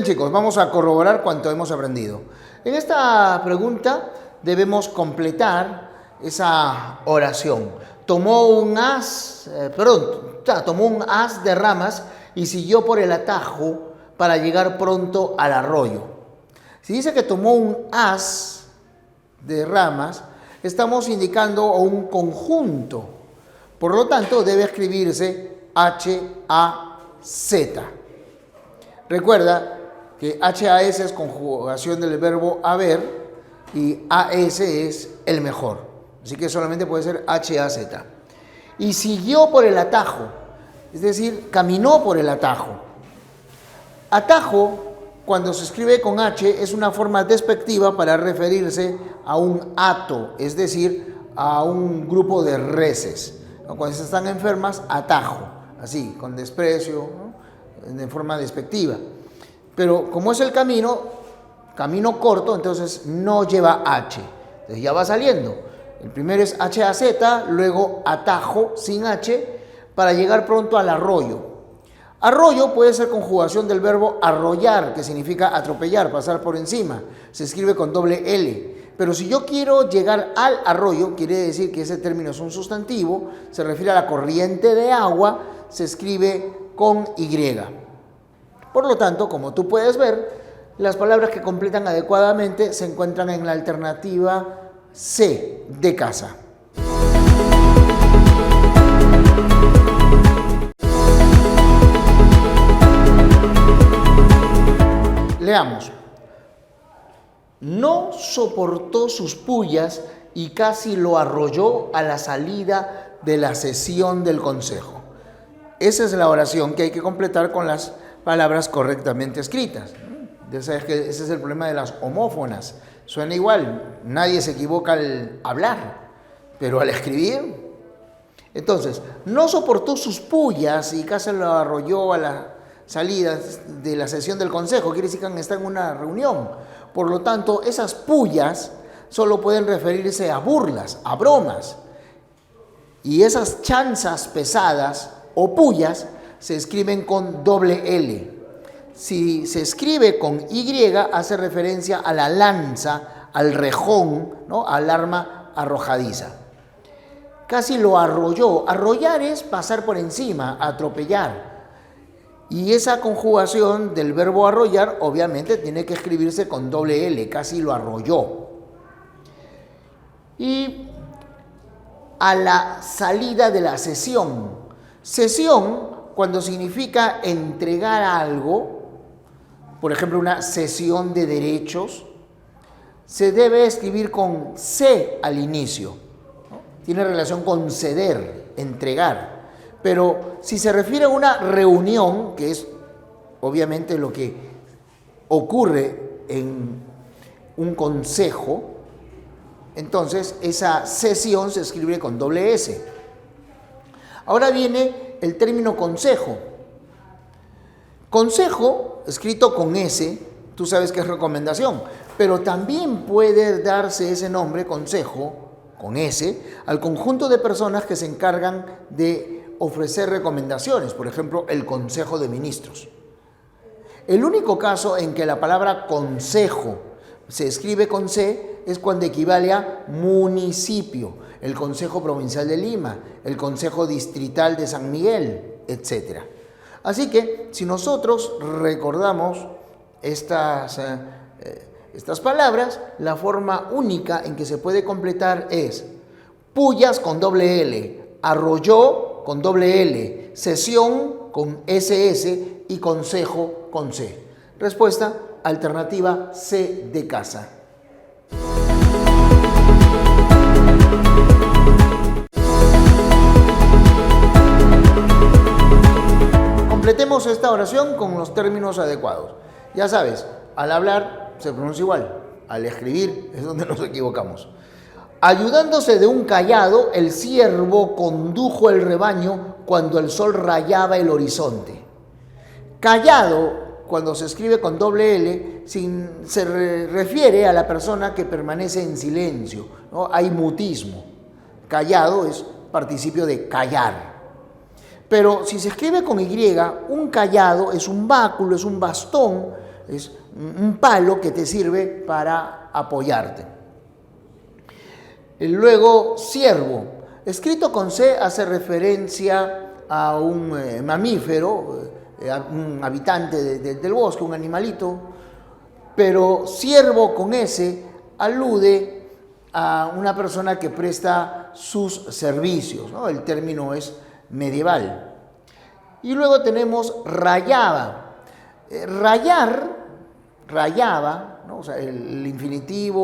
chicos, vamos a corroborar cuanto hemos aprendido. En esta pregunta debemos completar esa oración. Tomó un haz de ramas y siguió por el atajo para llegar pronto al arroyo. Si dice que tomó un haz de ramas, estamos indicando un conjunto. Por lo tanto, debe escribirse H-A-Z. Recuerda que H-A-S es conjugación del verbo haber y A-S es el mejor. Así que solamente puede ser H-A-Z. Y siguió por el atajo, es decir, caminó por el atajo. Atajo, cuando se escribe con H, es una forma despectiva para referirse a un hato, es decir, a un grupo de reses. Cuando se están enfermas, atajo, así, con desprecio, ¿no? De forma despectiva. Pero como es el camino corto, entonces no lleva H. Entonces ya va saliendo. El primero es H-A-Z, luego atajo sin H, para llegar pronto al arroyo. Arroyo puede ser conjugación del verbo arrollar, que significa atropellar, pasar por encima. Se escribe con doble L. Pero si yo quiero llegar al arroyo, quiere decir que ese término es un sustantivo, se refiere a la corriente de agua, se escribe con Y. Por lo tanto, como tú puedes ver, las palabras que completan adecuadamente se encuentran en la alternativa C, de casa. Leamos. No soportó sus pullas y casi lo arrolló a la salida de la sesión del consejo. Esa es la oración que hay que completar con las palabras correctamente escritas. Ya sabes que ese es el problema de las homófonas. Suena igual, nadie se equivoca al hablar, pero al escribir. Entonces, no soportó sus pullas y casi lo arrolló a la salida de la sesión del consejo. Quiere decir que está en una reunión. Por lo tanto, esas pullas solo pueden referirse a burlas, a bromas. Y esas chanzas pesadas o pullas se escriben con doble L. Si se escribe con Y, hace referencia a la lanza, al rejón, ¿no? Al arma arrojadiza. Casi lo arrolló. Arrollar es pasar por encima, atropellar. Y esa conjugación del verbo arrollar, obviamente, tiene que escribirse con doble L. Casi lo arrolló. Y a la salida de la sesión. Sesión, cuando significa entregar algo, por ejemplo, una cesión de derechos, se debe escribir con C al inicio, ¿no? Tiene relación con ceder, entregar. Pero si se refiere a una reunión, que es obviamente lo que ocurre en un consejo, entonces esa sesión se escribe con doble S. Ahora viene el término consejo. Consejo, escrito con S, tú sabes que es recomendación, pero también puede darse ese nombre, consejo, con S, al conjunto de personas que se encargan de ofrecer recomendaciones, por ejemplo, el Consejo de Ministros. El único caso en que la palabra consejo se escribe con C es cuando equivale a municipio, el Consejo Provincial de Lima, el Consejo Distrital de San Miguel, etc. Así que, si nosotros recordamos estas palabras, la forma única en que se puede completar es pullas con doble L, arrolló con doble L, sesión con SS y consejo con C. Respuesta, alternativa C, de casa. Completemos esta oración con los términos adecuados. Ya sabes, al hablar se pronuncia igual, al escribir es donde nos equivocamos. Ayudándose de un cayado, el siervo condujo el rebaño cuando el sol rayaba el horizonte. Cayado, cuando se escribe con doble L, se refiere a la persona que permanece en silencio, ¿no? Hay mutismo. Callado es participio de callar. Pero si se escribe con Y, un cayado es un báculo, es un bastón es un palo que te sirve para apoyarte. Luego, ciervo, escrito con C, hace referencia a un mamífero, a un habitante del bosque, un animalito, pero ciervo con S alude a una persona que presta sus servicios, ¿no? El término es medieval. Y luego tenemos rayaba. Rayaba, ¿no? O sea, el infinitivo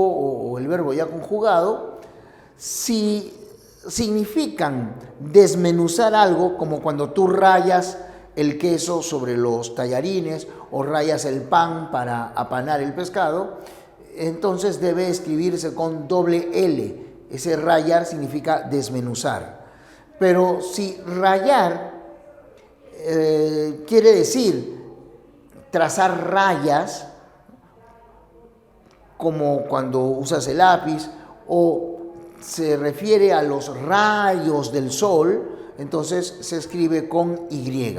o el verbo ya conjugado, si significan desmenuzar algo, como cuando tú rayas el queso sobre los tallarines o rayas el pan para apanar el pescado, entonces debe escribirse con doble L. Ese rayar significa desmenuzar. Pero si rayar quiere decir trazar rayas, como cuando usas el lápiz, o se refiere a los rayos del sol, entonces se escribe con Y.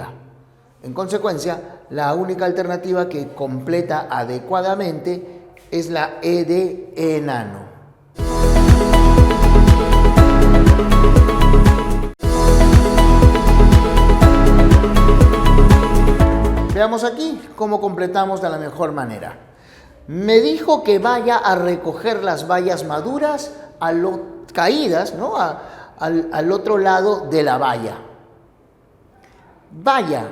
En consecuencia, la única alternativa que completa adecuadamente es la E de enano. Veamos aquí cómo completamos de la mejor manera. Me dijo que vaya a recoger las bayas maduras caídas, ¿no? al otro lado de la valla. Vaya,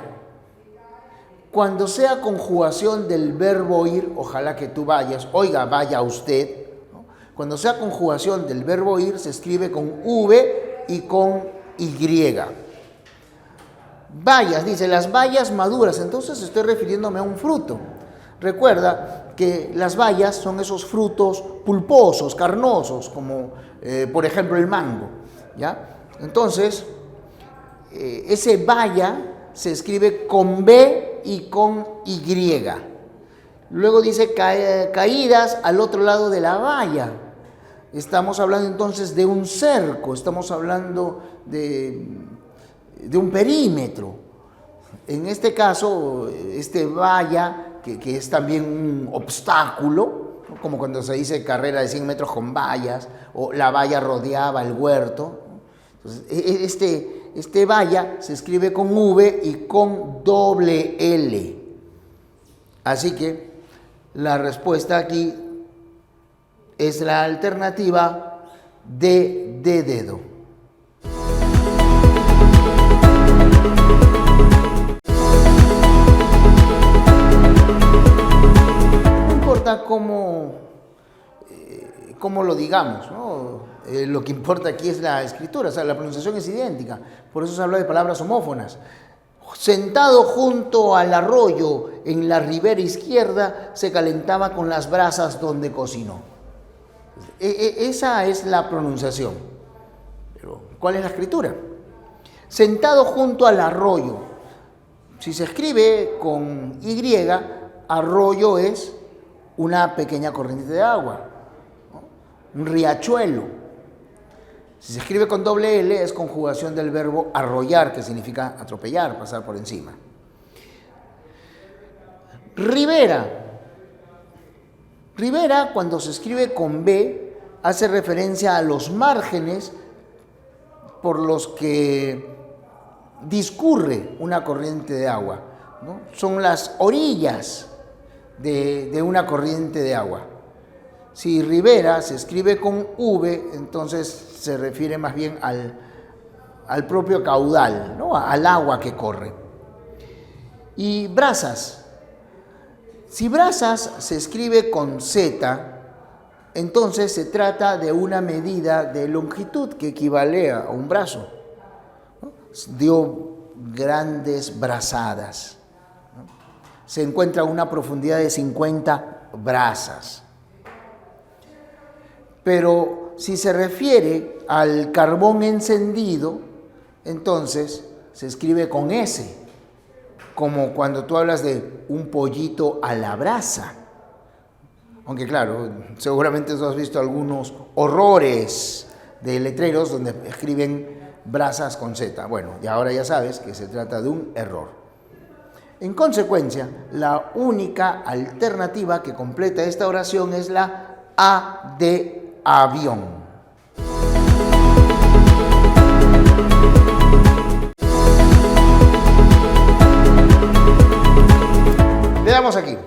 cuando sea conjugación del verbo ir, ojalá que tú vayas, oiga, vaya usted, ¿no? Cuando sea conjugación del verbo ir, se escribe con V y con Y. Bayas, dice, las bayas maduras, entonces estoy refiriéndome a un fruto. Recuerda que las bayas son esos frutos pulposos, carnosos, como por ejemplo el mango, ¿ya? Entonces, ese baya se escribe con B y con Y. Luego dice caídas al otro lado de la valla. Estamos hablando entonces de un cerco, estamos hablando de un perímetro. En este caso, este valla, que es también un obstáculo, ¿no? Como cuando se dice carrera de 100 metros con vallas, o la valla rodeaba el huerto. Entonces, este valla se escribe con V y con doble L. Así que la respuesta aquí es la alternativa D de dedo. No importa cómo lo digamos, ¿no? Lo que importa aquí es la escritura, o sea, la pronunciación es idéntica. Por eso se habla de palabras homófonas. Sentado junto al arroyo en la ribera izquierda, se calentaba con las brasas donde cocinó. Esa es la pronunciación. Pero, ¿cuál es la escritura? Sentado junto al arroyo. Si se escribe con Y, arroyo es una pequeña corriente de agua, ¿no? Un riachuelo. Si se escribe con doble L, es conjugación del verbo arrollar, que significa atropellar, pasar por encima. Ribera. Ribera, cuando se escribe con B, hace referencia a los márgenes por los que discurre una corriente de agua, ¿no? Son las orillas de una corriente de agua. Si ribera se escribe con V, entonces se refiere más bien al propio caudal, ¿no? Al agua que corre. Y brasas. Si brasas se escribe con Z, entonces se trata de una medida de longitud que equivale a un brazo, ¿no? Dio grandes brazadas, ¿no? Se encuentra a una profundidad de 50 brazas. Pero si se refiere al carbón encendido, entonces se escribe con S, como cuando tú hablas de un pollito a la brasa. Aunque claro, seguramente tú has visto algunos horrores de letreros donde escriben brasas con Z. Bueno, y ahora ya sabes que se trata de un error. En consecuencia, la única alternativa que completa esta oración es la A de avión. Veamos aquí.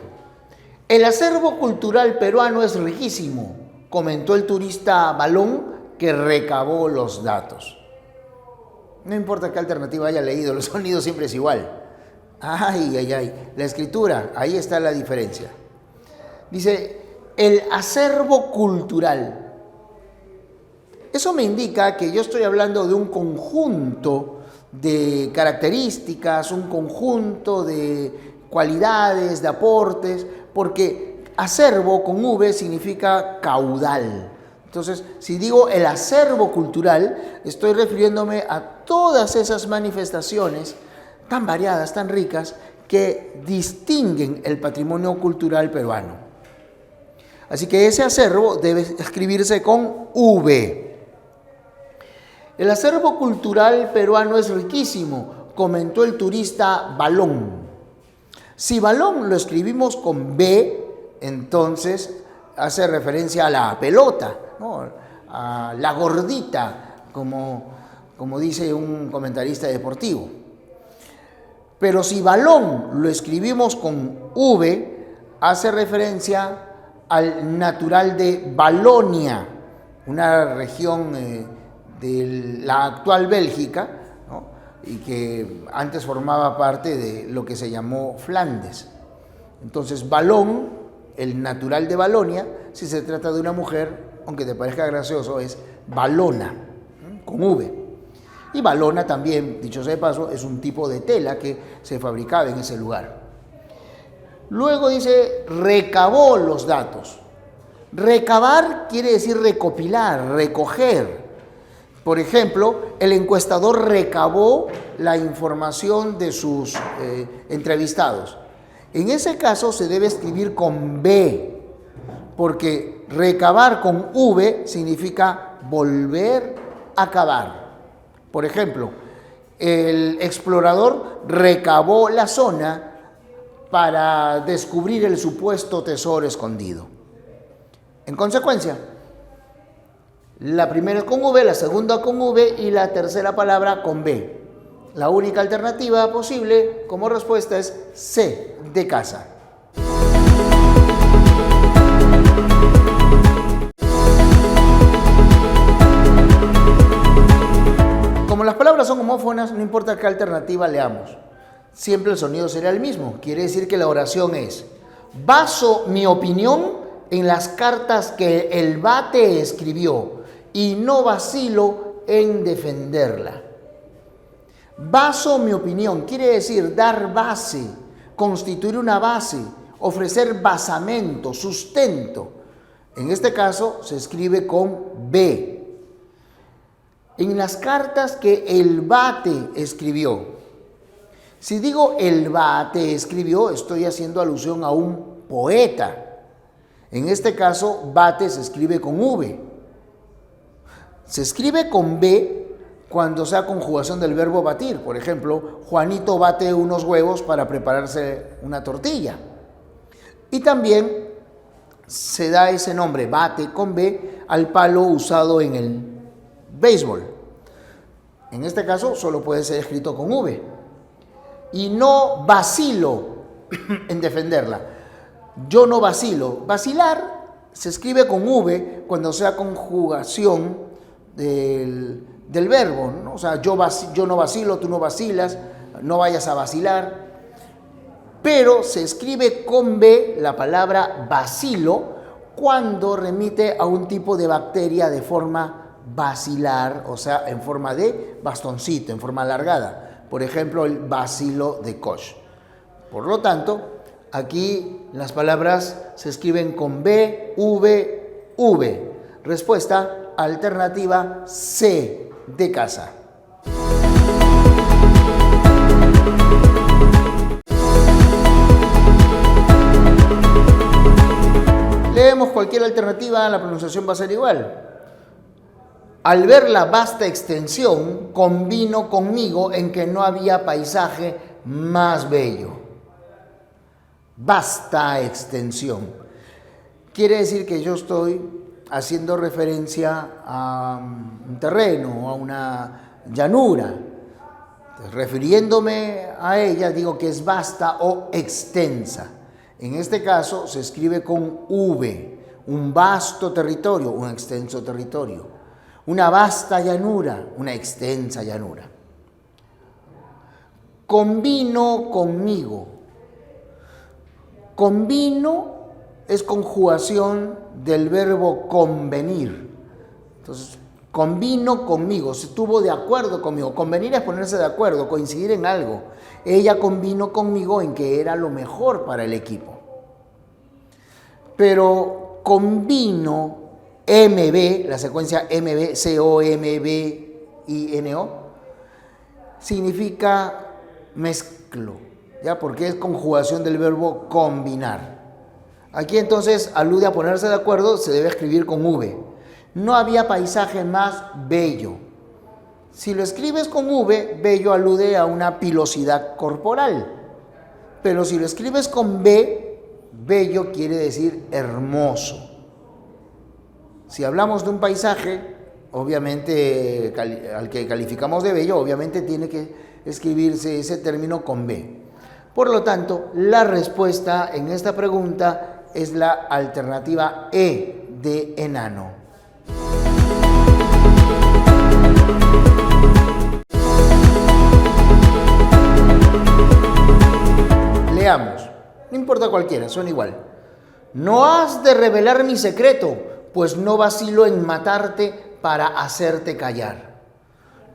El acervo cultural peruano es riquísimo, comentó el turista Balón que recabó los datos. No importa qué alternativa haya leído, el sonido siempre es igual. Ay, ay, ay. La escritura, ahí está la diferencia. Dice, el acervo cultural. Eso me indica que yo estoy hablando de un conjunto de características, un conjunto de cualidades, de aportes, porque acervo con V significa caudal. Entonces, si digo el acervo cultural, estoy refiriéndome a todas esas manifestaciones tan variadas, tan ricas, que distinguen el patrimonio cultural peruano. Así que ese acervo debe escribirse con V. El acervo cultural peruano es riquísimo, comentó el turista Balón. Si Balón lo escribimos con B, entonces hace referencia a la pelota, ¿no? A la gordita, como dice un comentarista deportivo. Pero si Balón lo escribimos con V, hace referencia al natural de Valonia, una región de la actual Bélgica, ¿no? Y que antes formaba parte de lo que se llamó Flandes. Entonces, Balón, el natural de Valonia, si se trata de una mujer, aunque te parezca gracioso, es Valona, con V. Y Valona también, dicho sea de paso, es un tipo de tela que se fabricaba en ese lugar. Luego dice, recabó los datos. Recabar quiere decir recopilar, recoger. Por ejemplo, el encuestador recabó la información de sus entrevistados. En ese caso se debe escribir con B, porque recabar con V significa volver a cavar. Por ejemplo, el explorador recabó la zona para descubrir el supuesto tesoro escondido. En consecuencia, la primera es con V, la segunda con V y la tercera palabra con B. La única alternativa posible como respuesta es C de casa. Como las palabras son homófonas, no importa qué alternativa leamos. Siempre el sonido será el mismo. Quiere decir que la oración es: baso mi opinión en las cartas que el Bate escribió y no vacilo en defenderla. Baso mi opinión quiere decir dar base, constituir una base, ofrecer basamento, sustento. En este caso se escribe con B. En las cartas que el Bate escribió. Si digo el Bate escribió, estoy haciendo alusión a un poeta. En este caso, Bate se escribe con V. Se escribe con B cuando sea conjugación del verbo batir. Por ejemplo, Juanito bate unos huevos para prepararse una tortilla. Y también se da ese nombre, bate con B, al palo usado en el béisbol. En este caso, solo puede ser escrito con V. Y no vacilo en defenderla. Yo no vacilo. Vacilar se escribe con V cuando sea conjugación del verbo, ¿no? O sea, yo no vacilo, tú no vacilas, no vayas a vacilar. Pero se escribe con B la palabra bacilo cuando remite a un tipo de bacteria de forma bacilar, o sea, en forma de bastoncito, en forma alargada. Por ejemplo, el bacilo de Koch. Por lo tanto, aquí las palabras se escriben con B, V, V. Respuesta alternativa C de casa. Leemos cualquier alternativa, la pronunciación va a ser igual. Al ver la vasta extensión, convino conmigo en que no había paisaje más bello. vasta extensión. Quiere decir que yo estoy haciendo referencia a un terreno, a una llanura. Entonces, refiriéndome a ella, digo que es vasta o extensa. En este caso se escribe con V, un vasto territorio, un extenso territorio. Una vasta llanura, una extensa llanura. Convino conmigo. Convino es conjugación del verbo convenir. Entonces, convino conmigo, se estuvo de acuerdo conmigo. Convenir es ponerse de acuerdo, coincidir en algo. Ella convino conmigo en que era lo mejor para el equipo. Pero convino, MB, la secuencia MB, C-O-M-B-I-N-O, significa mezclo, ¿ya? Porque es conjugación del verbo combinar. Aquí entonces alude a ponerse de acuerdo, se debe escribir con V. No había paisaje más bello. Si lo escribes con V, bello alude a una pilosidad corporal. Pero si lo escribes con B, bello quiere decir hermoso. Si hablamos de un paisaje, obviamente al que calificamos de bello, obviamente tiene que escribirse ese término con B. Por lo tanto, la respuesta en esta pregunta es la alternativa E de enano. Leamos, no importa cualquiera, son igual. No has de revelar mi secreto, pues no vacilo en matarte para hacerte callar.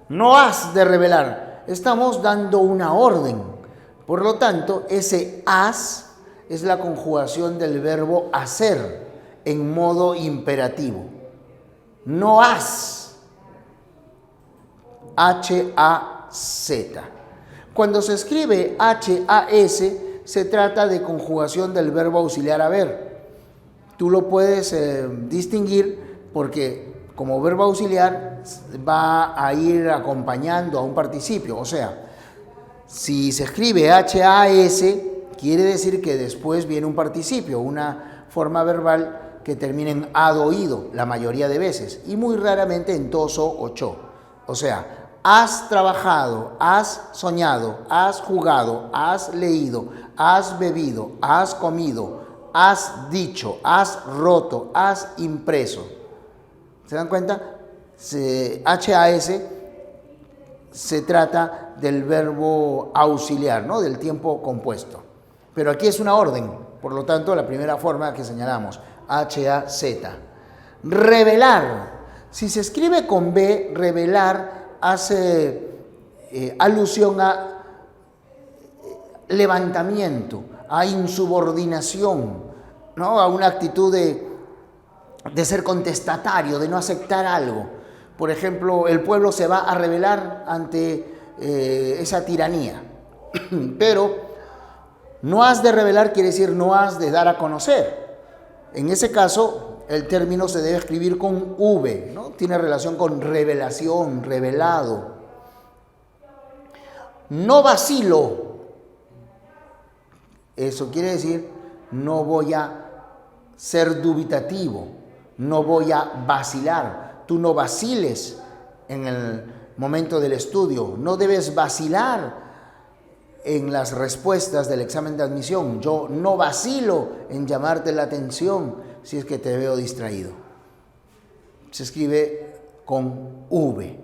No has de revelar, estamos dando una orden. Por lo tanto, ese has es la conjugación del verbo hacer en modo imperativo. No has. H-A-Z. Cuando se escribe H-A-S, se trata de conjugación del verbo auxiliar haber. Tú lo puedes distinguir porque como verbo auxiliar va a ir acompañando a un participio. O sea, si se escribe H-A-S, quiere decir que después viene un participio, una forma verbal que termina en ad-oído la mayoría de veces y muy raramente en toso o cho. O sea, has trabajado, has soñado, has jugado, has leído, has bebido, has comido, has dicho, has roto, has impreso. ¿Se dan cuenta? H-A-S se trata del verbo auxiliar, ¿no? Del tiempo compuesto. Pero aquí es una orden, por lo tanto, la primera forma que señalamos, H-A-Z. Revelar. Si se escribe con B, revelar hace alusión a levantamiento, a insubordinación, ¿no? A una actitud de ser contestatario, de no aceptar algo. Por ejemplo, el pueblo se va a rebelar ante esa tiranía, pero no has de revelar quiere decir no has de dar a conocer. En ese caso, el término se debe escribir con V, ¿no? Tiene relación con revelación, revelado. No vacilo. Eso quiere decir no voy a ser dubitativo, no voy a vacilar. Tú no vaciles en el momento del estudio, no debes vacilar en las respuestas del examen de admisión. Yo no vacilo en llamarte la atención si es que te veo distraído. Se escribe con V.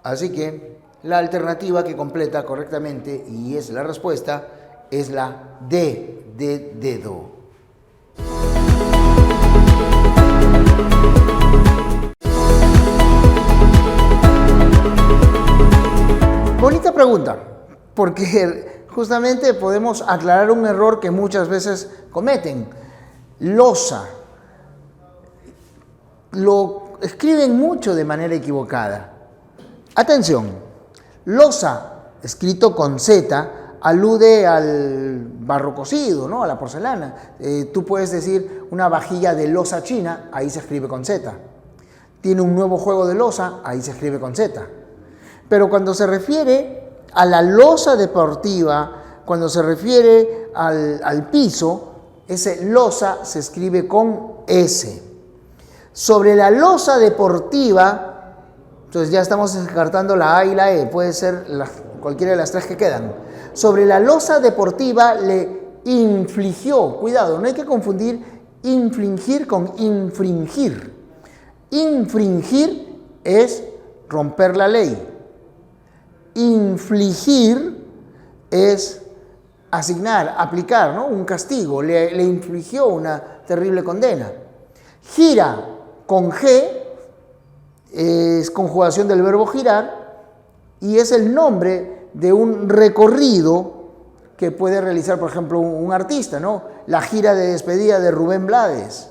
Así que la alternativa que completa correctamente, y es la respuesta, es la D de dedo. Bonita pregunta, porque justamente podemos aclarar un error que muchas veces cometen. Losa. Lo escriben mucho de manera equivocada. Atención, losa, escrito con Z, alude al barro cocido, ¿no? A la porcelana. Tú puedes decir una vajilla de losa china, ahí se escribe con Z. Tiene un nuevo juego de losa, ahí se escribe con Z. Pero cuando se refiere a la losa deportiva cuando se refiere al piso, ese losa se escribe con S. Sobre la losa deportiva, entonces ya estamos descartando la A y la E, puede ser cualquiera de las tres que quedan. Sobre la losa deportiva le infligió, cuidado, no hay que confundir infligir con infringir. Infringir es romper la ley. Infligir es asignar, aplicar, ¿no? Un castigo, le infligió una terrible condena. Gira con G es conjugación del verbo girar y es el nombre de un recorrido que puede realizar, por ejemplo, un artista, ¿no? La gira de despedida de Rubén Blades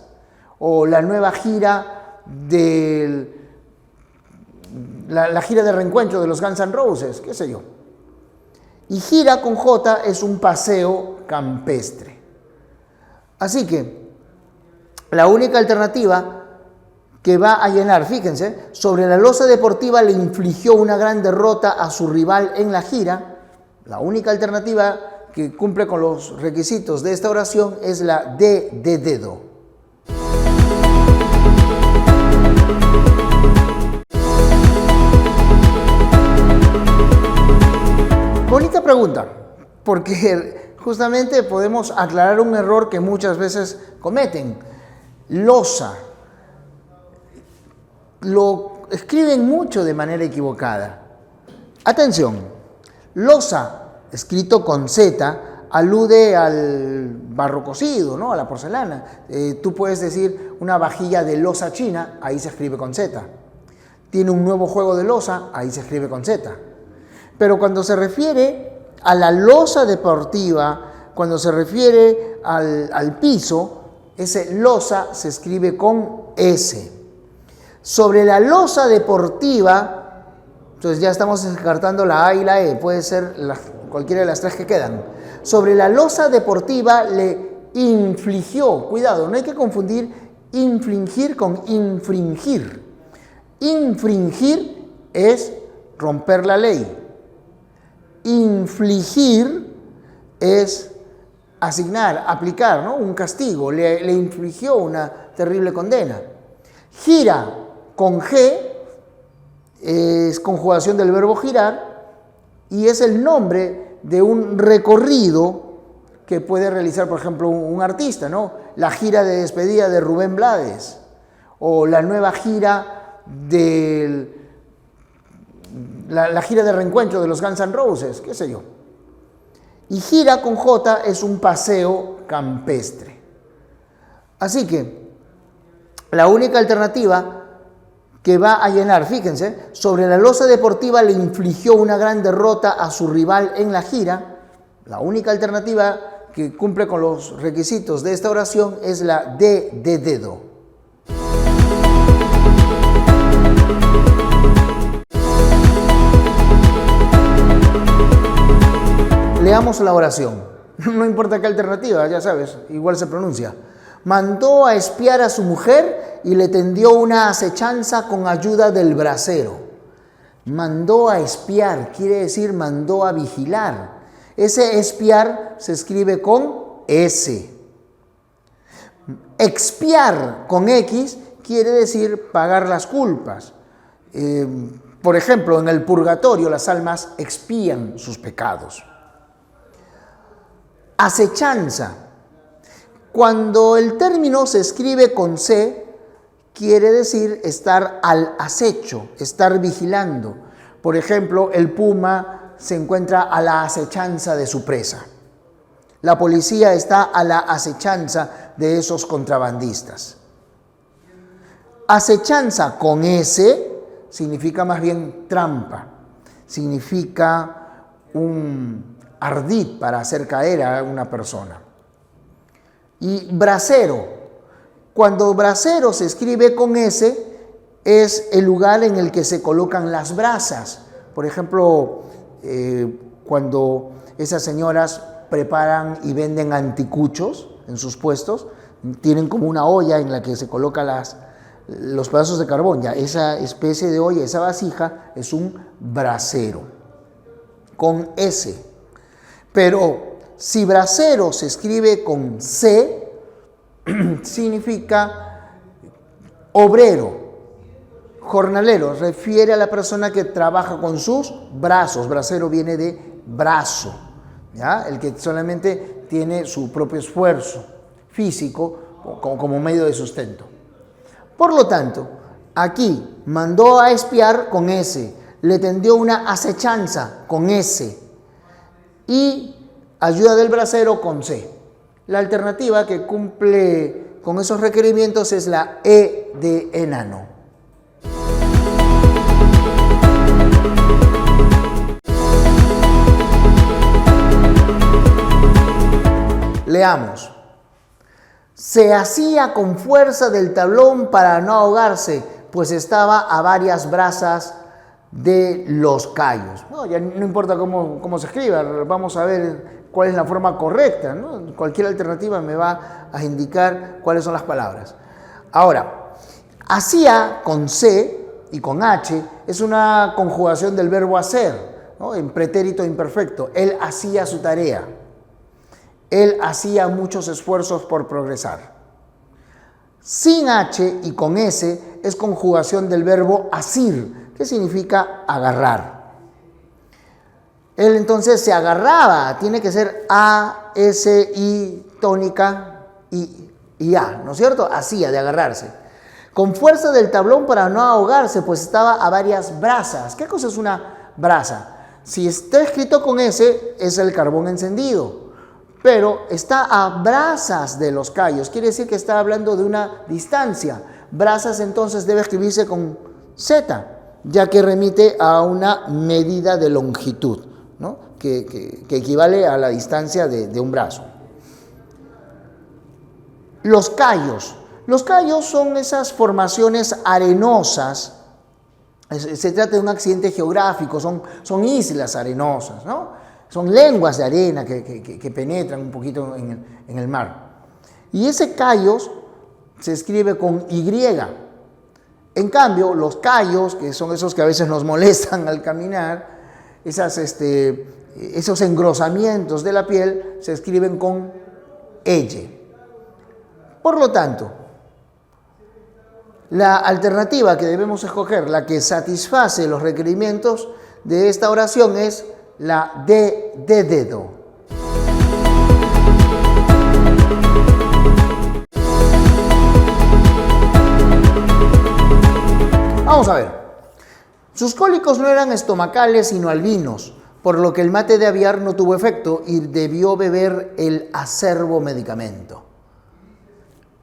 o la nueva gira la gira de reencuentro de los Guns N' Roses, qué sé yo. Y gira con J es un paseo campestre. Así que la única alternativa que va a llenar, fíjense, sobre la losa deportiva le infligió una gran derrota a su rival en la gira. La única alternativa que cumple con los requisitos de esta oración es la D de dedo. Bonita pregunta, porque justamente podemos aclarar un error que muchas veces cometen. Losa. Lo escriben mucho de manera equivocada. Atención, losa, escrito con Z, alude al barro cocido, ¿no? A la porcelana. Tú puedes decir una vajilla de losa china, ahí se escribe con Z. Tiene un nuevo juego de losa, ahí se escribe con Z. Pero cuando se refiere a la losa deportiva, cuando se refiere al piso, ese losa se escribe con S. Sobre la losa deportiva, entonces ya estamos descartando la A y la E, puede ser cualquiera de las tres que quedan. Sobre la losa deportiva le infligió, cuidado, no hay que confundir infligir con infringir. Infringir es romper la ley. Infligir es asignar, aplicar, ¿no? Un castigo, le infligió una terrible condena. Gira con G es conjugación del verbo girar y es el nombre de un recorrido que puede realizar, por ejemplo, un artista, ¿no? La gira de despedida de Rubén Blades o la nueva gira la gira de reencuentro de los Guns N' Roses, qué sé yo. Y gira con J es un paseo campestre. Así que la única alternativa que va a llenar, fíjense, sobre la losa deportiva le infligió una gran derrota a su rival en la gira. La única alternativa que cumple con los requisitos de esta oración es la D de dedo. Leamos la oración. No importa qué alternativa, ya sabes, igual se pronuncia. Mandó a espiar a su mujer y le tendió una acechanza con ayuda del brasero. Mandó a espiar, quiere decir mandó a vigilar. Ese espiar se escribe con S. Expiar con X quiere decir pagar las culpas. Por ejemplo, en el purgatorio las almas expían sus pecados. Acechanza. Cuando el término se escribe con C, quiere decir estar al acecho, estar vigilando. Por ejemplo, el puma se encuentra a la acechanza de su presa. La policía está a la acechanza de esos contrabandistas. Acechanza con S significa más bien trampa, significa un ardid para hacer caer a una persona. Y brasero, cuando brasero se escribe con S, es el lugar en el que se colocan las brasas. Por ejemplo, cuando esas señoras preparan y venden anticuchos en sus puestos, tienen como una olla en la que se colocan los pedazos de carbón. Ya esa especie de olla, esa vasija, es un brasero, con S. Pero si bracero se escribe con C, significa obrero, jornalero. Refiere a la persona que trabaja con sus brazos. Bracero viene de brazo, ¿ya? El que solamente tiene su propio esfuerzo físico como medio de sustento. Por lo tanto, aquí mandó a espiar con S, le tendió una acechanza con S y ayuda del bracero con C. La alternativa que cumple con esos requerimientos es la E de enano. Leamos. Se hacía con fuerza del tablón para no ahogarse, pues estaba a varias brazas de los callos. No, ya no importa cómo se escriba, vamos a ver cuál es la forma correcta, ¿no? Cualquier alternativa me va a indicar cuáles son las palabras. Ahora, hacía con C y con H es una conjugación del verbo hacer, ¿no? En pretérito imperfecto. Él hacía su tarea. Él hacía muchos esfuerzos por progresar. Sin H y con S es conjugación del verbo asir, que significa agarrar. Él entonces se agarraba, tiene que ser A, S, I, tónica y A, ¿no es cierto? Hacía, de agarrarse. Con fuerza del tablón para no ahogarse, pues estaba a varias brasas. ¿Qué cosa es una brasa? Si está escrito con S, es el carbón encendido. Pero está a brasas de los callos, quiere decir que está hablando de una distancia. Brasas entonces debe escribirse con Z, ya que remite a una medida de longitud, ¿no? que equivale a la distancia de un brazo. Los callos. Los callos son esas formaciones arenosas. Se trata de un accidente geográfico, son islas arenosas, ¿no? Son lenguas de arena que penetran un poquito en el mar. Y ese callos se escribe con Y. En cambio, los callos, que son esos que a veces nos molestan al caminar, esos engrosamientos de la piel, se escriben con Elle. Por lo tanto, la alternativa que debemos escoger, la que satisface los requerimientos de esta oración, es la D de dedo. Vamos a ver. Sus cólicos no eran estomacales sino albinos, por lo que el mate de aviar no tuvo efecto y debió beber el acerbo medicamento.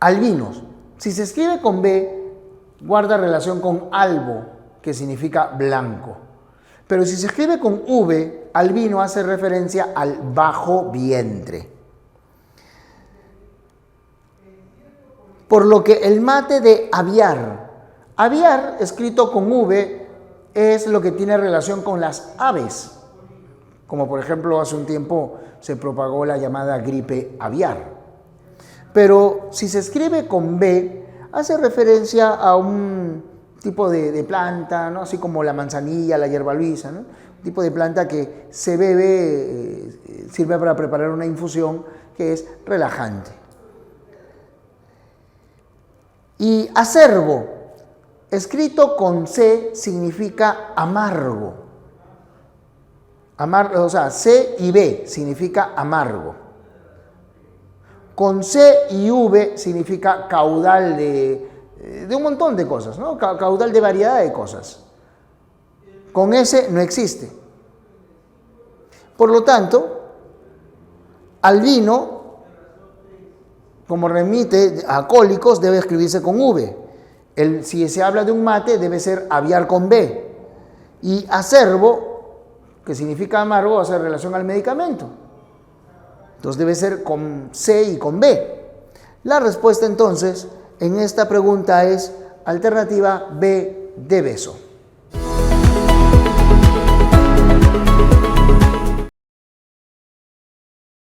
Albinos. Si se escribe con B, guarda relación con albo, que significa blanco. Pero si se escribe con V, albino hace referencia al bajo vientre. Por lo que el mate de aviar, escrito con V, es lo que tiene relación con las aves. Como por ejemplo hace un tiempo se propagó la llamada gripe aviar. Pero si se escribe con B, hace referencia a un tipo de planta, ¿no? Así como la manzanilla, la hierba luisa, ¿no? Un tipo de planta que se bebe, sirve para preparar una infusión que es relajante. Y acerbo, escrito con C, significa amargo. O sea, C y B significa amargo. Con C y V significa caudal de un montón de cosas, ¿no? Caudal de variedad de cosas. Con S no existe. Por lo tanto, albino, como remite a cólicos, debe escribirse con V. Si se habla de un mate, debe ser aviar con B. Y acerbo, que significa amargo, hace relación al medicamento. Entonces debe ser con C y con B. La respuesta entonces en esta pregunta es alternativa B de beso.